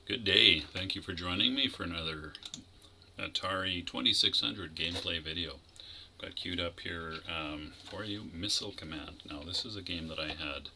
Good day. Thank you for joining me for another Atari 2600 gameplay video. Got queued up here for you, Missile Command. Now this is a game that I had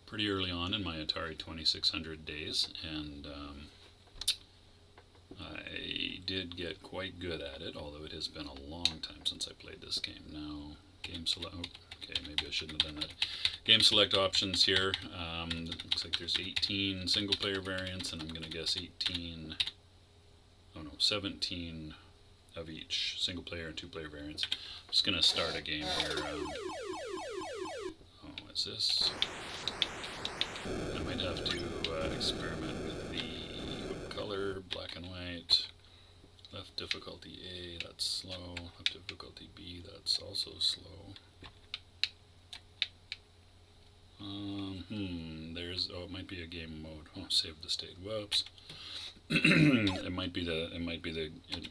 pretty early on in my Atari 2600 days, and I did get quite good at it, although it has been a long time since I played this game. Now, game select, okay, maybe I shouldn't have done that. Game select options here. Looks like there's 18 single player variants, and I'm going to guess 17 of each single player and two player variants. I'm just going to start a game here. What's this? I might have to experiment with the color, black and white. Left difficulty A, that's slow. Left difficulty B, that's also slow. It might be a game mode. Oh, save the state. Whoops.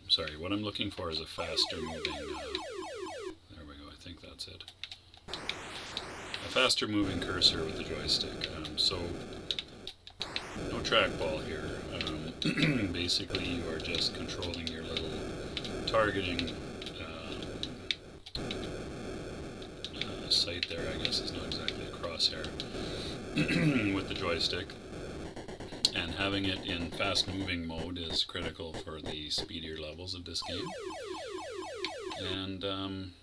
Sorry, what I'm looking for is a faster moving, there we go, I think that's it. A faster moving cursor with the joystick. So, no trackball here. Basically, you are just controlling your little targeting sight there, I guess is not exactly a crosshair, with the joystick. And having it in fast moving mode is critical for the speedier levels of this game. And I'm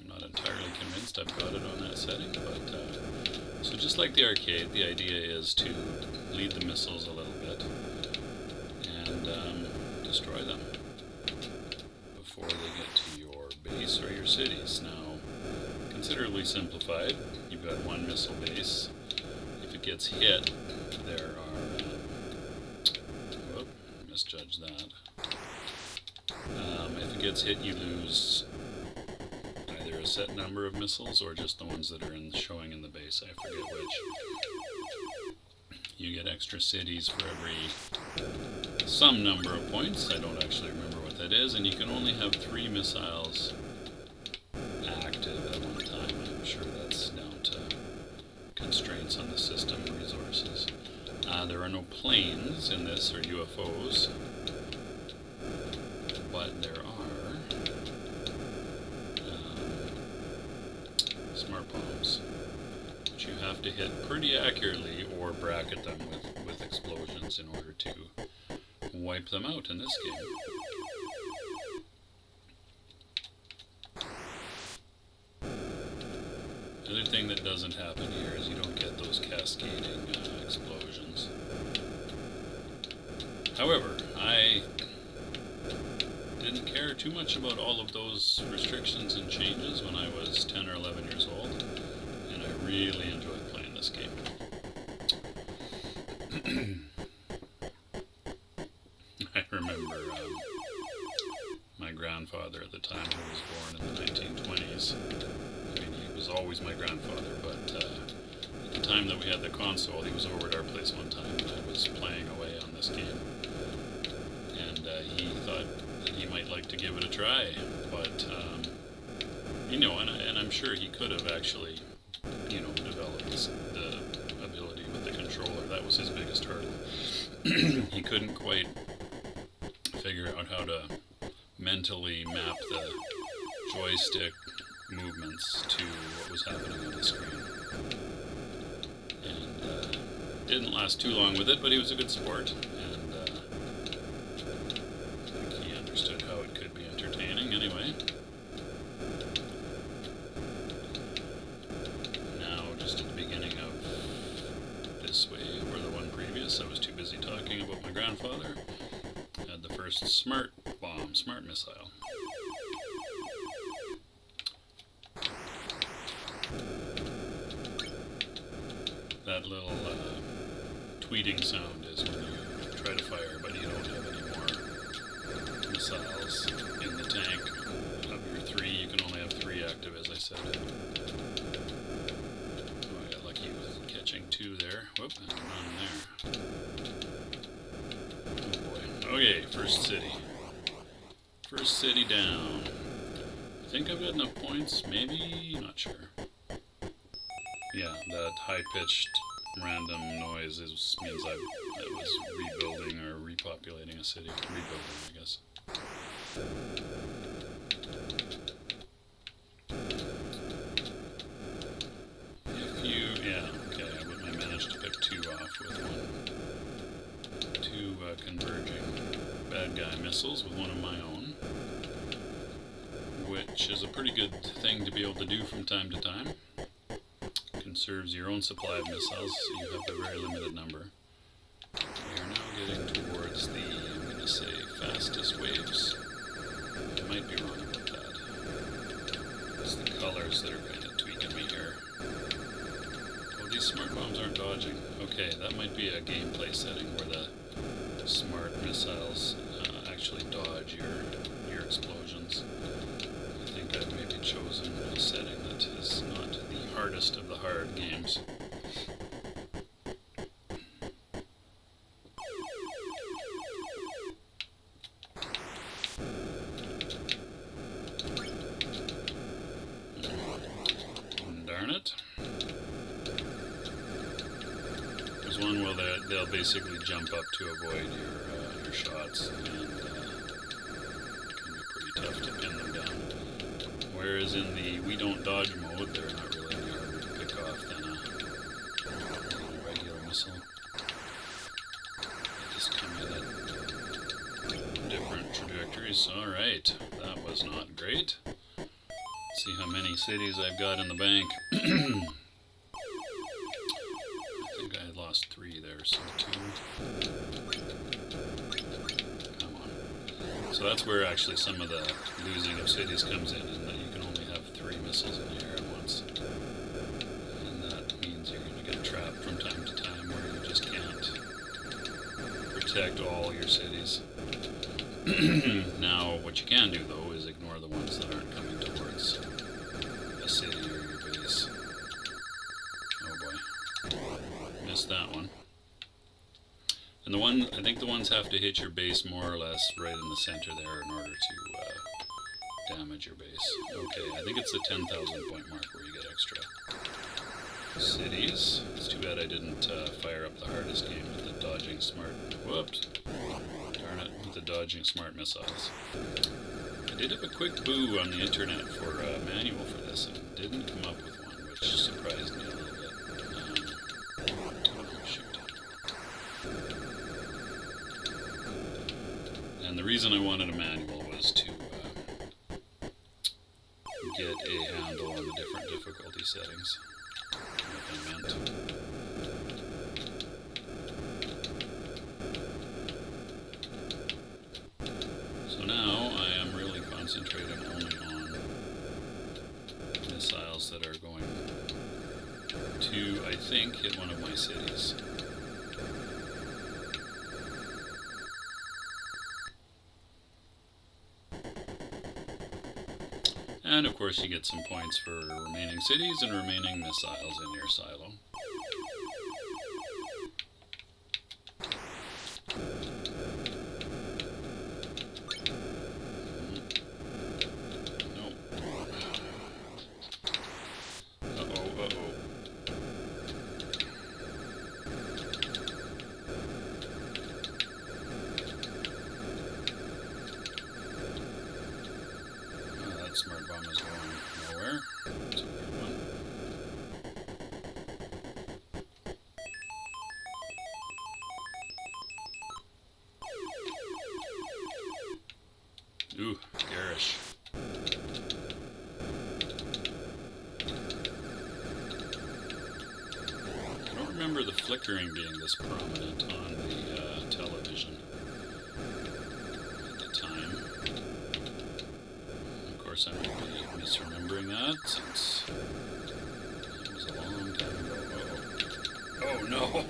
not entirely convinced I've got it on that setting, but so just like the arcade, the idea is to lead the missiles a little bit and destroy them before they get to your base or your cities. Now, considerably simplified. You've got one missile base. If it gets hit, there are misjudged that. If it gets hit, you lose either a set number of missiles or just the ones that are showing in the base. I forget which. You get extra cities for every some number of points. I don't actually remember what that is, and you can only have 3 missiles active at one time. I'm sure that's down to constraints on the system resources. There are no planes in this, or UFOs, but there are smart bombs, which you have to hit pretty accurately or bracket them with explosions in order to wipe them out in this game. The other thing that doesn't happen here is you don't get those cascading explosions. However, I didn't care too much about all of those restrictions and changes when I was 10 or 11 years old, and I really enjoyed playing this game. I remember my grandfather at the time, who was born in the 1920s. I mean, he was always my grandfather, but at the time that we had the console, he was over at our place one time, and I was playing away on this game. And he thought that he might like to give it a try, but, and I'm sure he could have actually, developed the ability with the controller. That was his biggest hurdle. He couldn't quite figure out how to mentally map the joystick movements to what was happening on the screen. And didn't last too long with it, but he was a good sport, and I think he understood how it could be entertaining anyway. Now, just at the beginning of this wave, or the one previous, I was too busy talking about my grandfather. Had the first smart missile. That little tweeting sound is when you try to fire, but you don't have any more missiles in the tank. Of your 3, you can only have 3 active, as I said. Oh, I got lucky with catching 2 there. Whoop, and none there. Oh boy. Okay, first city. First city down. I think I've got enough points, maybe, not sure. Yeah, that high-pitched random noise means I was rebuilding or repopulating a city. Rebuilding, I guess. I managed to pick 2 off with 2 converging bad guy missiles with one of my own, which is a pretty good thing to be able to do from time to time. Conserves your own supply of missiles, so you have a very limited number. We are now getting towards the, I'm going to say, fastest waves. I might be wrong about that. It's the colors that are kind of tweaking me here. Oh, these smart bombs aren't dodging. Okay, that might be a gameplay setting where the smart missiles actually dodge your explosions. I think I've maybe chosen a setting that is not the hardest of the hard games. Darn it. There's one where they'll basically jump up to avoid your shots, and it can be pretty tough to pin them down. Whereas in the we don't dodge mode, they're not really any harder to pick off than a regular missile. They just come in at different trajectories. Alright, that was not great. Let's see how many cities I've got in the bank. I think I lost 3 there, so 2. Come on. So that's where actually some of the losing of cities comes in that you can only have 3 missiles in the air at once. And that means you're going to get trapped from time to time where you just can't protect all your cities. Now, what you can do, though, is ignore the ones that aren't coming towards a city or your base. Oh boy. Missed that one. And I think the ones have to hit your base more or less right in the center there in order to damage your base. Okay, I think it's the 10,000 point mark where you get extra cities. It's too bad I didn't fire up the hardest game with the dodging smart... Whoops. Darn it, with the dodging smart missiles. I did have a quick boo on the internet for a manual for this and didn't come up with one, which surprised me a little bit. Shoot. And the reason I wanted a manual was to get a handle on the different difficulty settings. What I meant. So now I am really concentrating only on missiles that are going to, I think, hit one of my cities. And of course you get some points for remaining cities and remaining missiles in your silo. Smart bomb is going nowhere. That's a weird one. Ooh, garish. I don't remember the flickering being this prominent on the television at the time. Of course, I might be misremembering that since it was a long time ago. Oh no!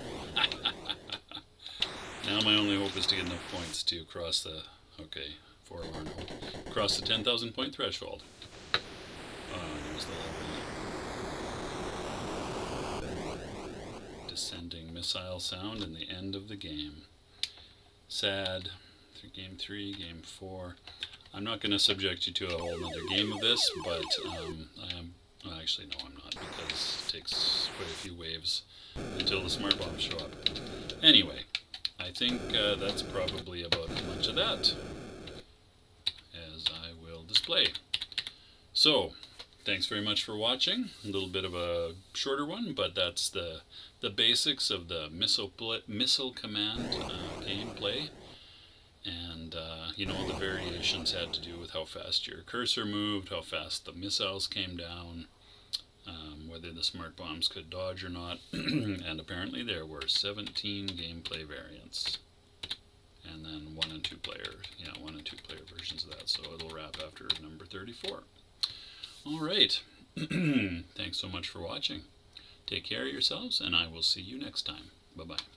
Now my only hope is to get enough points to cross the, forlorn hope, cross the 10,000 point threshold. Here's the level. Descending missile sound and the end of the game. Sad. Game 3, Game 4. I'm not going to subject you to a whole other game of this, but I am Well, actually, no, I'm not, because it takes quite a few waves until the smart bombs show up. Anyway, I think that's probably about as much of that as I will display. So, thanks very much for watching. A little bit of a shorter one, but that's the basics of the missile command gameplay. And, you know, the variations had to do with how fast your cursor moved, how fast the missiles came down, whether the smart bombs could dodge or not. And apparently there were 17 gameplay variants. And then 1 and 2 player, 1 and 2 player versions of that. So it'll wrap after number 34. All right. Thanks so much for watching. Take care of yourselves, and I will see you next time. Bye-bye.